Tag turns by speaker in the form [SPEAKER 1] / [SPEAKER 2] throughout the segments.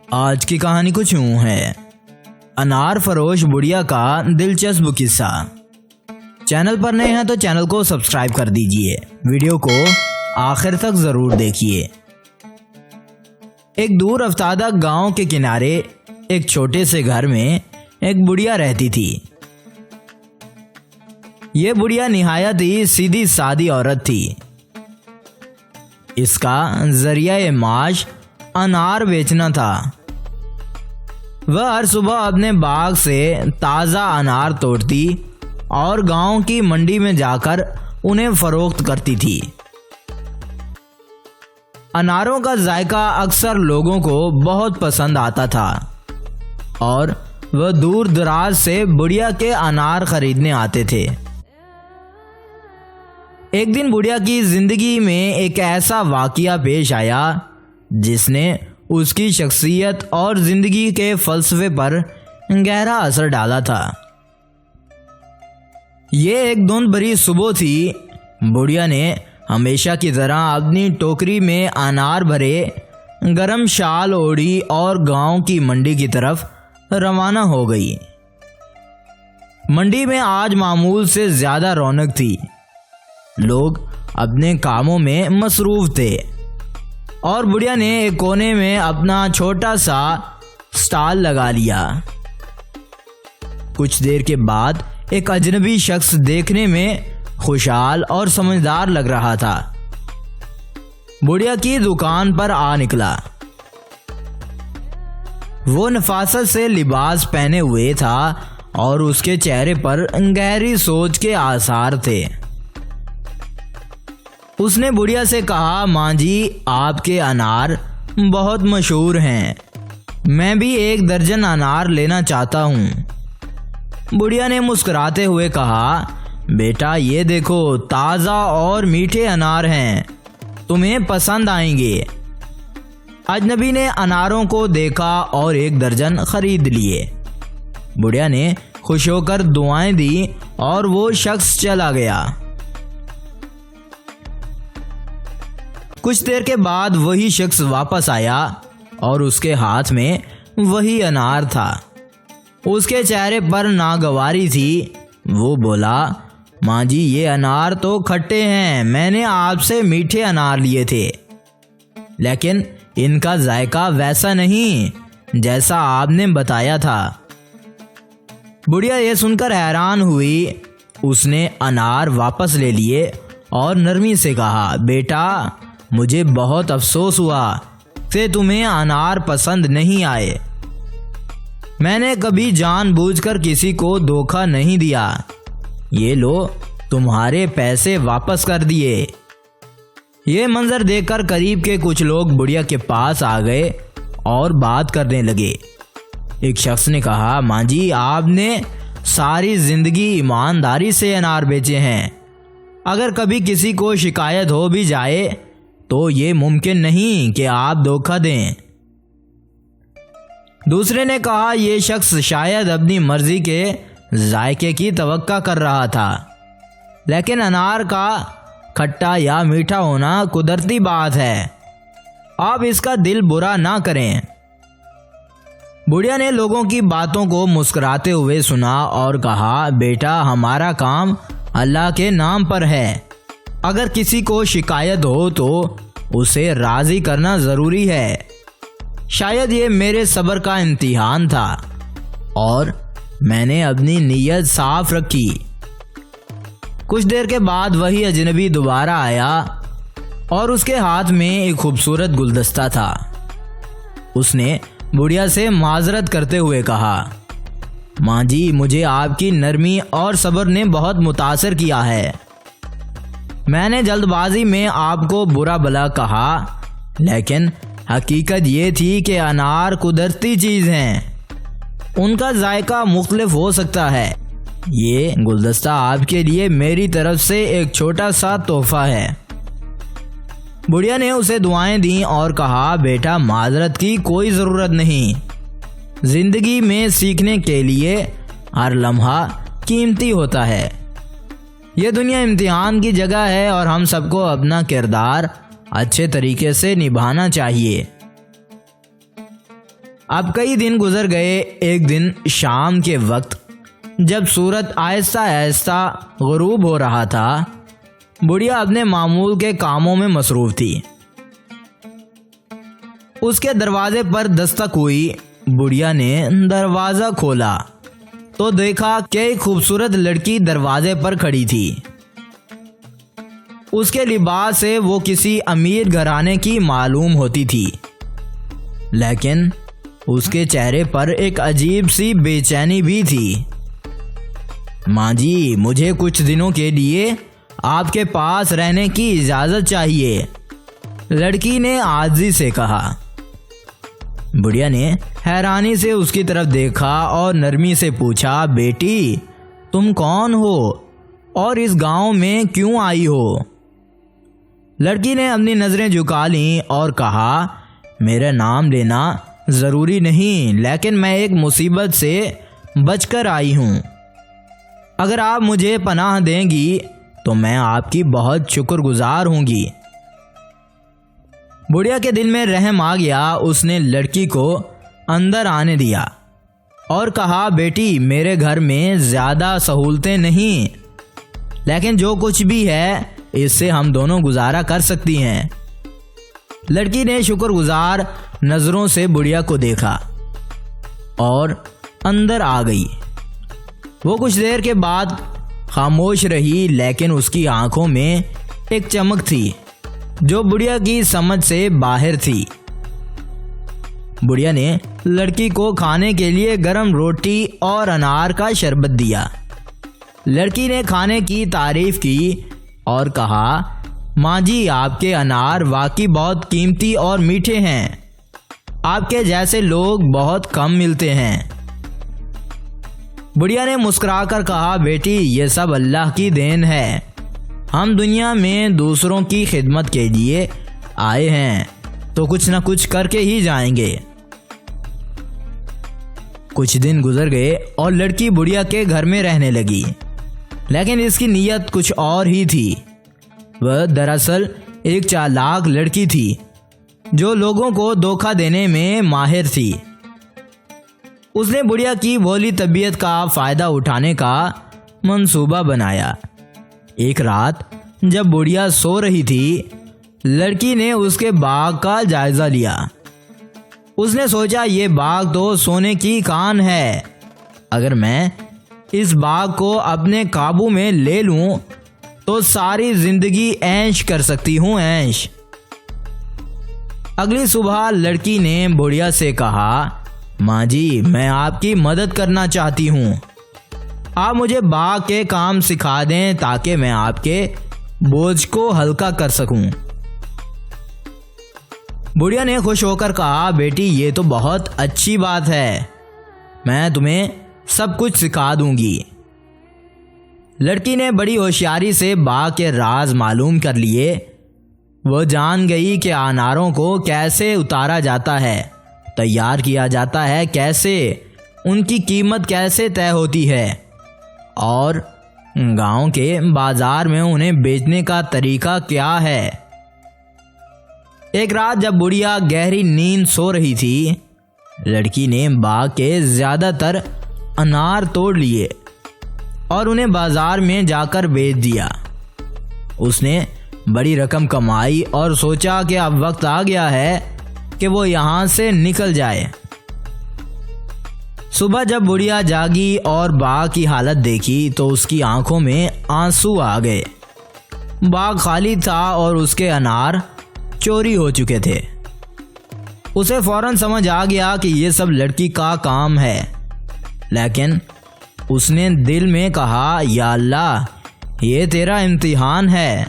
[SPEAKER 1] آج کی کہانی کچھ یوں ہے، انار فروش بڑھیا کا دلچسپ قصہ۔ چینل پر نئے ہیں تو چینل کو سبسکرائب کر دیجئے، ویڈیو کو آخر تک ضرور دیکھیے۔ ایک دور افتادہ گاؤں کے کنارے ایک چھوٹے سے گھر میں ایک بڑھیا رہتی تھی۔ یہ بڑھیا نہایت ہی سیدھی سادی عورت تھی۔ اس کا ذریعہ معاش انار بیچنا تھا۔ وہ ہر صبح اپنے باغ سے تازہ انار توڑتی اور گاؤں کی منڈی میں جا کر انہیں فروخت کرتی تھی۔ اناروں کا ذائقہ اکثر لوگوں کو بہت پسند آتا تھا اور وہ دور دراز سے بڑھیا کے انار خریدنے آتے تھے۔ ایک دن بڑھیا کی زندگی میں ایک ایسا واقعہ پیش آیا جس نے اس کی شخصیت اور زندگی کے فلسفے پر گہرا اثر ڈالا تھا۔ یہ ایک دھند بھری صبح تھی۔ بڑھیا نے ہمیشہ کی طرح اپنی ٹوکری میں انار بھرے گرم شال اوڑھی اور گاؤں کی منڈی کی طرف روانہ ہو گئی۔ منڈی میں آج معمول سے زیادہ رونق تھی۔ لوگ اپنے کاموں میں مصروف تھے اور بڑھیا نے ایک کونے میں اپنا چھوٹا سا سٹال لگا لیا۔ کچھ دیر کے بعد ایک اجنبی شخص دیکھنے میں خوشحال اور سمجھدار لگ رہا تھا، بڑھیا کی دکان پر آ نکلا۔ وہ نفاست سے لباس پہنے ہوئے تھا اور اس کے چہرے پر گہری سوچ کے آثار تھے۔ اس نے بڑھیا سے کہا، ماں جی، آپ کے انار بہت مشہور ہیں، میں بھی 1 درجن انار لینا چاہتا ہوں۔ بڑھیا نے مسکراتے ہوئے کہا، بیٹا یہ دیکھو، تازہ اور میٹھے انار ہیں، تمہیں پسند آئیں گے۔ اجنبی نے اناروں کو دیکھا اور 1 درجن خرید لیے۔ بڑھیا نے خوش ہو کر دعائیں دی اور وہ شخص چلا گیا۔ کچھ دیر کے بعد وہی شخص واپس آیا اور اس کے ہاتھ میں وہی انار تھا۔ اس کے چہرے پر ناگواری تھی۔ وہ بولا، ماں جی یہ انار تو کھٹے ہیں، میں نے آپ سے میٹھے انار لیے تھے، لیکن ان کا ذائقہ ویسا نہیں جیسا آپ نے بتایا تھا۔ بڑھیا یہ سن کر حیران ہوئی۔ اس نے انار واپس لے لیے اور نرمی سے کہا، بیٹا مجھے بہت افسوس ہوا کہ تمہیں انار پسند نہیں آئے۔ میں نے کبھی جان بوجھ کر کسی کو دھوکہ نہیں دیا۔ یہ لو، تمہارے پیسے واپس کر دیے۔ یہ منظر دیکھ کر قریب کے کچھ لوگ بڑھیا کے پاس آ گئے اور بات کرنے لگے۔ ایک شخص نے کہا، ماں جی آپ نے ساری زندگی ایمانداری سے انار بیچے ہیں، اگر کبھی کسی کو شکایت ہو بھی جائے تو یہ ممکن نہیں کہ آپ دھوکہ دیں۔ دوسرے نے کہا، یہ شخص شاید اپنی مرضی کے ذائقے کی توقع کر رہا تھا، لیکن انار کا کھٹا یا میٹھا ہونا قدرتی بات ہے، آپ اس کا دل برا نہ کریں۔ بڑھیا نے لوگوں کی باتوں کو مسکراتے ہوئے سنا اور کہا، بیٹا ہمارا کام اللہ کے نام پر ہے، اگر کسی کو شکایت ہو تو اسے راضی کرنا ضروری ہے۔ شاید یہ میرے صبر کا امتحان تھا اور میں نے اپنی نیت صاف رکھی۔ کچھ دیر کے بعد وہی اجنبی دوبارہ آیا اور اس کے ہاتھ میں ایک خوبصورت گلدستہ تھا۔ اس نے بڑھیا سے معذرت کرتے ہوئے کہا، ماں جی مجھے آپ کی نرمی اور صبر نے بہت متاثر کیا ہے۔ میں نے جلد بازی میں آپ کو برا بھلا کہا، لیکن حقیقت یہ تھی کہ انار قدرتی چیز ہیں، ان کا ذائقہ مختلف ہو سکتا ہے۔ یہ گلدستہ آپ کے لیے میری طرف سے ایک چھوٹا سا تحفہ ہے۔ بڑھیا نے اسے دعائیں دیں اور کہا، بیٹا معذرت کی کوئی ضرورت نہیں، زندگی میں سیکھنے کے لیے ہر لمحہ قیمتی ہوتا ہے۔ یہ دنیا امتحان کی جگہ ہے اور ہم سب کو اپنا کردار اچھے طریقے سے نبھانا چاہیے۔ اب کئی دن گزر گئے۔ ایک دن شام کے وقت جب سورج آہستہ آہستہ غروب ہو رہا تھا، بڑھیا اپنے معمول کے کاموں میں مصروف تھی۔ اس کے دروازے پر دستک ہوئی۔ بڑھیا نے دروازہ کھولا تو دیکھا کہ ایک خوبصورت لڑکی دروازے پر کھڑی تھی۔ اس کے لباس سے وہ کسی امیر گھرانے کی معلوم ہوتی تھی، لیکن اس کے چہرے پر ایک عجیب سی بے چینی بھی تھی۔ ماں جی، مجھے کچھ دنوں کے لیے آپ کے پاس رہنے کی اجازت چاہیے، لڑکی نے عاجزی سے کہا۔ بڑھیا نے حیرانی سے اس کی طرف دیکھا اور نرمی سے پوچھا، بیٹی تم کون ہو اور اس گاؤں میں کیوں آئی ہو؟ لڑکی نے اپنی نظریں جھکا لیں اور کہا، میرا نام لینا ضروری نہیں، لیکن میں ایک مصیبت سے بچ کر آئی ہوں۔ اگر آپ مجھے پناہ دیں گی تو میں آپ کی بہت شکر گزار ہوں گی۔ بڑھیا کے دل میں رحم آ گیا۔ اس نے لڑکی کو اندر آنے دیا اور کہا، بیٹی میرے گھر میں زیادہ سہولتیں نہیں، لیکن جو کچھ بھی ہے اس سے ہم دونوں گزارا کر سکتی ہیں۔ لڑکی نے شکر گزار نظروں سے بڑھیا کو دیکھا اور اندر آ گئی۔ وہ کچھ دیر کے بعد خاموش رہی، لیکن اس کی آنکھوں میں ایک چمک تھی جو بڑھیا کی سمجھ سے باہر تھی۔ بڑھیا نے لڑکی کو کھانے کے لیے گرم روٹی اور انار کا شربت دیا۔ لڑکی نے کھانے کی تعریف کی اور کہا، ماں جی آپ کے انار واقعی بہت قیمتی اور میٹھے ہیں، آپ کے جیسے لوگ بہت کم ملتے ہیں۔ بڑھیا نے مسکرا کر کہا، بیٹی یہ سب اللہ کی دین ہے، ہم دنیا میں دوسروں کی خدمت کے لیے آئے ہیں تو کچھ نہ کچھ کر کے ہی جائیں گے۔ کچھ دن گزر گئے اور لڑکی بڑھیا کے گھر میں رہنے لگی، لیکن اس کی نیت کچھ اور ہی تھی۔ وہ دراصل ایک چالاک لڑکی تھی جو لوگوں کو دھوکہ دینے میں ماہر تھی۔ اس نے بڑھیا کی بھولی طبیعت کا فائدہ اٹھانے کا منصوبہ بنایا۔ ایک رات جب بڑھیا سو رہی تھی، لڑکی نے اس کے باغ کا جائزہ لیا۔ اس نے سوچا، یہ باغ تو سونے کی کان ہے، اگر میں اس باغ کو اپنے قابو میں لے لوں تو ساری زندگی عیش کر سکتی ہوں، عیش۔ اگلی صبح لڑکی نے بڑھیا سے کہا، ماں جی میں آپ کی مدد کرنا چاہتی ہوں، آپ مجھے باغ کے کام سکھا دیں تاکہ میں آپ کے بوجھ کو ہلکا کر سکوں۔ بڑھیا نے خوش ہو کر کہا، بیٹی یہ تو بہت اچھی بات ہے، میں تمہیں سب کچھ سکھا دوں گی۔ لڑکی نے بڑی ہوشیاری سے باغ کے راز معلوم کر لیے۔ وہ جان گئی کہ اناروں کو کیسے اتارا جاتا ہے، تیار کیا جاتا ہے کیسے، ان کی قیمت کیسے طے ہوتی ہے، اور گاؤں کے بازار میں انہیں بیچنے کا طریقہ کیا ہے۔ ایک رات جب بڑھیا گہری نیند سو رہی تھی، لڑکی نے باغ کے زیادہ تر انار توڑ لیے اور انہیں بازار میں جا کر بیچ دیا۔ اس نے بڑی رقم کمائی اور سوچا کہ اب وقت آ گیا ہے کہ وہ یہاں سے نکل جائے۔ صبح جب بڑھیا جاگی اور باغ کی حالت دیکھی تو اس کی آنکھوں میں آنسو آ گئے۔ باغ خالی تھا اور اس کے انار چوری ہو چکے تھے۔ اسے فوراً سمجھ آ گیا کہ یہ سب لڑکی کا کام ہے، لیکن اس نے دل میں کہا، یا اللہ یہ تیرا امتحان ہے،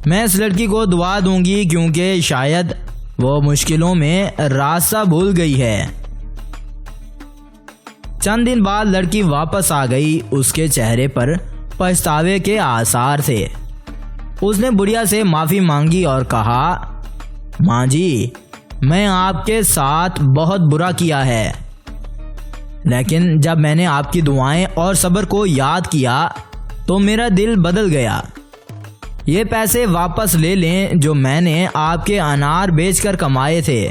[SPEAKER 1] میں اس لڑکی کو دعا دوں گی کیونکہ شاید وہ مشکلوں میں راستہ بھول گئی ہے۔ چند دن بعد لڑکی واپس آ گئی۔ اس کے چہرے پر پچھتاوے کے آثار تھے۔ اس نے بڑھیا سے معافی مانگی اور کہا، ماں جی میں آپ کے ساتھ بہت برا کیا ہے، لیکن جب میں نے آپ کی دعائیں اور صبر کو یاد کیا تو میرا دل بدل گیا۔ یہ پیسے واپس لے لیں جو میں نے آپ کے انار بیچ کر کمائے تھے۔